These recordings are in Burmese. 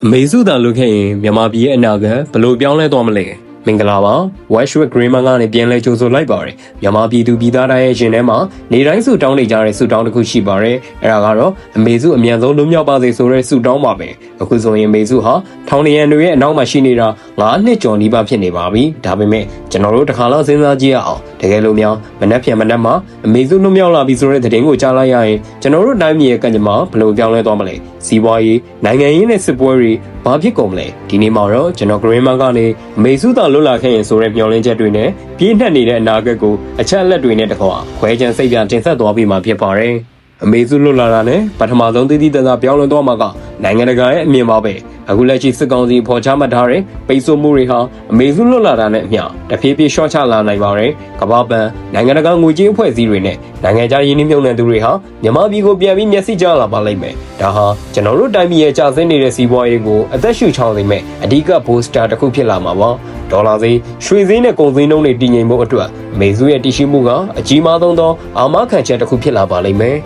မေစုတာလုခဲ့ရင်မြန်မာပြည်ရဲ့အနာဂတ်ဘယ်လိုပြောင်းလဲသွားမလဲမင်္ဂလာပါ Westwood Greenman ကနေပြန်လဲကြိုဆိုလိုက်ပါရယ်မြန်မာပြည်သူပြည်သားတိုင်းရဲ့ရှင်ထဲမှာနေတိုင်းစုတောင်းနေကြတဲ့စုတောင်းတစ်ခုရှိပါရယ်အဲ့ဒါကတော့အမေစုအမြန်ဆုံးလွတ်မြောက်ပါစေဆိုတဲ့စုတောင်းပါပဲအခုဆိုရင်မေစုဟာထောင်နေရန်တွေရဲ့အနောက်မှာရှိနေတာ9နှစ်ကျော်နီးပါးဖြစ်နေပါပြီဒါပေမဲ့ကျွန်တော်တို့တစ်ခါလောက်စဉ်းစားကြည့်ရအောင်တကယ်လို့များမနှက်ဖြန်မနှက်မှာအမေစုလွတ်မြောက်လာပြီဆိုတဲ့သတင်းကိုကြားလိုက်ရရင်ကျွန်တော်တို့တိုင်းပြည်ရဲ့ကံကြမ္မာဘယ်လိုပြောင်းလဲသွားမလဲစီးပွားရေးနိုင်ငံရေးနဲ့စစ်ပွဲတွေဘာဖြစ်ကုန်မလဲဒီနေ့မှာတော့ကျွန်တော် Greenman ကနေအမေစုသာလွတ်လာခဲ့ရင်ဆိုတဲ့မျှော်လင့်ချက်တွေနဲ့ပြည့်နှက်နေတဲ့အနာဂတ်ကိုအချက်အလက်တွေနဲ့တကွာခွဲခြမ်းစိတ်ပြတင်ဆက်သွားပြီးမှဖြစ်ပါတယ်အမေစုလွတ်လာတာနဲ့ပထမဆုံးတည်တည်တသာပြောင်းလဲသွားမှာကနိုင်ငံတကာရဲ့အမြင်ပါပဲအခုလက်ရှိစစ်ကောင်စီဖော်ချမှတ်ထားတဲ့ပိတ်ဆို့မှုတွေဟာအမေစုလွတ်လာတာနဲ့အမျှတဖြည်းဖြည်းရှော့ချလာနိုင်ပါတယ်ကမ္ဘာပန်နိုင်ငံတကာငွေကြေးအဖွဲ့အစည်းတွေနဲ့နိုင်ငံခြားရင်းနှီးမြှုပ်နှံသူတွေဟာမြန်မာပြည်ကိုပြန်ပြီးမျက်စိကျလာပါလိမ့်မယ်ဒါဟာကျွန်တော်တို့တိုင်းပြည်ရဲ့ကျဆင်းနေတဲ့စီးပွားရေးကိုအသက်ရှူချောင်းစေမဲ့အဓိက booster တစ်ခုဖြစ်လာမှာပါဒေါ်လာဈေးရွှေဈေးနဲ့ကုန်ဈေးနှုန်းတွေတည်ငြိမ်မှုအတွက်အမေစုရဲ့တည်ရှိမှုကအကြီးမားဆုံးသောအာမခံချက်တစ်ခုဖြစ်လာပါလိမ့်မယ်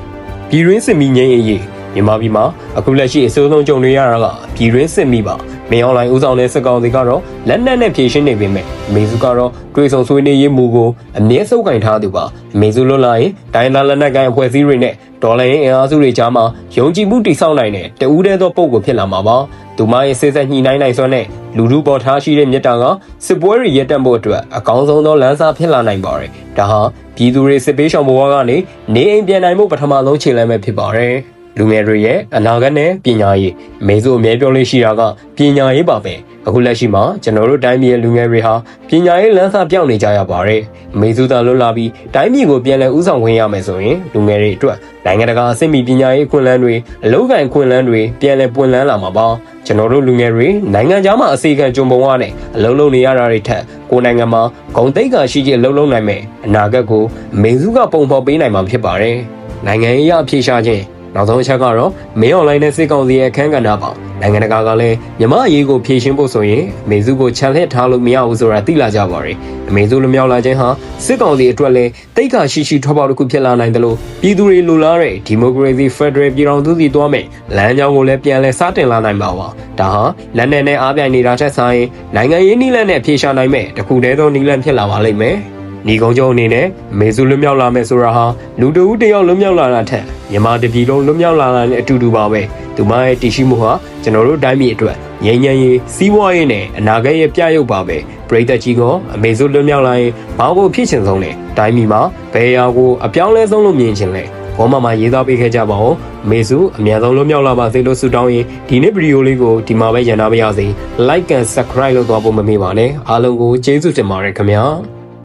ပြည်တွင်းစစ်မီငြိမ်းရေးမြန်မာပြည်မှာအခုလက်ရှိအစိုးဆုံးကြုံနေရတာကပြည်တွင်းစစ်မီပါမင်းအွန်လိုင်းဦးဆောင်တဲ့စစ်ကောင်စီကတော့လက်နက်နဲ့ဖြည့်ရှင်းနေပေမဲ့အမေစုကတော့တွေးဆုံဆွေးနွေးရေးမူကိုအမြဲစုပ်ကင်ထားသူပါအမေစုလွတ်လာရင်တိုင်းသားလက်နက်ကိုင်အဖွဲ့အစည်းတွေနဲ့ဒေါ်လာရင်းအင်အားစုတွေကြားမှာယုံကြည်မှုတည်ဆောက်နိုင်တဲ့တဦးတည်းသောပုံကိုဖြစ်လာမှာပါသူမရဲ့စိတ်ဆက်ညှိနှိုင်းနိုင်စွမ်းတဲ့လူထုပေါ်ထားရှိတဲ့မြတ်တာကစစ်ပွဲတွေရပ်တန့်ဖို့အတွက်အကောင်းဆုံးသောလမ်းစာဖြစ်လာနိုင်ပါတယ်ဒါဟာပြည်သူတွေစစ်ပေးရှောင်ဘဝကနေနေအိမ်ပြန်နိုင်မှုပထမဆုံးခြေလှမ်းပဲဖြစ်ပါတယ်လူငယ်တွေရဲ့အနာဂတ်နဲ့ပညာရေးအမေစုအမြဲပြောလို့ရှိတာကပညာရေးပါပဲအခုလက်ရှိမှာကျွန်တော်တို့တိုင်းပြည်ရဲ့လူငယ်တွေဟာပညာရေးလမ်းစာပြောင်းနေကြရပါတယ်အမေစုသာလွတ်လာပြီးတိုင်းပြည်ကိုပြန်လည်ဦးဆောင်ဝင်ရမယ်ဆိုရင်လူငယ်တွေအတွက်နိုင်ငံတကာအဆင့်မီပညာရေးအခွင့်အလမ်းတွေအလုပ်ကိုင်အခွင့်အလမ်းတွေပြန်လည်ပွင့်လန်းလာမှာပါကျွန်တော်တို့လူငယ်တွေနိုင်ငံခြားမှာအစီအကံကြုံပုံရနဲ့အလုံးလုံးနေရတာတွေထက်ကိုယ်နိုင်ငံမှာဂုဏ်သိက္ခာရှိခြင်းအလုံးလုံးနိုင်မယ်အနာဂတ်ကိုအမေစုကပုံဖော်ပေးနိုင်မှာဖြစ်ပါတယ်နိုင်ငံရေးအဖြေရှာခြင်းနောက်ဆုံးအချက်ကတော့မင်းအွန်လိုင်းနဲ့စစ်ကောင်စီရဲ့အခမ်းကဏ္ဍပါနိုင်ငံတကာကလည်းမြမအရေးကိုဖြေရှင်းဖို့ဆိုရင်အမေစုကိုချန်လှည့်ထားလို့မရဘူးဆိုတာသိလာကြပါရယ်အမေစုလွမြောက်လာခြင်းဟာစစ်ကောင်စီအတွက်လည်းတိတ်ခါရှိရှိထွက်ပေါက်တစ်ခုဖြစ်လာနိုင်တယ်လို့ပြည်သူတွေလိုလားတဲ့ဒီမိုကရေစီဖက်ဒရယ်ပြည်ထောင်စုစီသွားမယ်လမ်းကြောင်းကိုလည်းပြန်လည်စတင်လာနိုင်ပါပါဒါဟာလက်နက်နဲ့အားပြိုင်နေတာထက်ဆိုင်နိုင်ငံရေးနည်းလမ်းနဲ့ဖြေရှာနိုင်မဲ့တခုတည်းသောနည်းလမ်းဖြစ်လာပါလိမ့်မယ်ညီကုန်းချုပ်အနေနဲ့အမေစုလွတ်မြောက်လာမယ်ဆိုတာဟာလူတဦးတယောက်လွတ်မြောက်လာတာထက်မြန်မာတပြည်လုံးလွတ်မြောက်လာတာနဲ့အတူတူပါပဲသူမရဲ့တည်ရှိမှုဟာကျွန်တော်တို့တိုင်းပြည်အတွက်ငြိမ်းချမ်းရေးစီးပွားရေးနဲ့အနာဂတ်ရဲ့ပြရုပ်ပါပဲပြည်သက်ကြီးကအမေစုလွတ်မြောက်လာရင်ဘာကိုဖြစ်ချင်ဆုံးလဲတိုင်းပြည်မှာဘယ်ရာကိုအပြောင်းလဲဆုံးလို့မြင်ချင်လဲဘောမမှာရေးသားပေးခဲ့ကြပါဦးအမေစုအမြန်ဆုံးလွတ်မြောက်လာပါစေလို့ဆုတောင်းရင်ဒီနေ့ဗီဒီယိုလေးကိုဒီမှာပဲရန်နာပါရစေ like and subscribe လုပ်သွားဖို့မမေ့ပါနဲ့အားလုံးကိုကျေးဇူးတင်ပါတယ်ခင်ဗျာ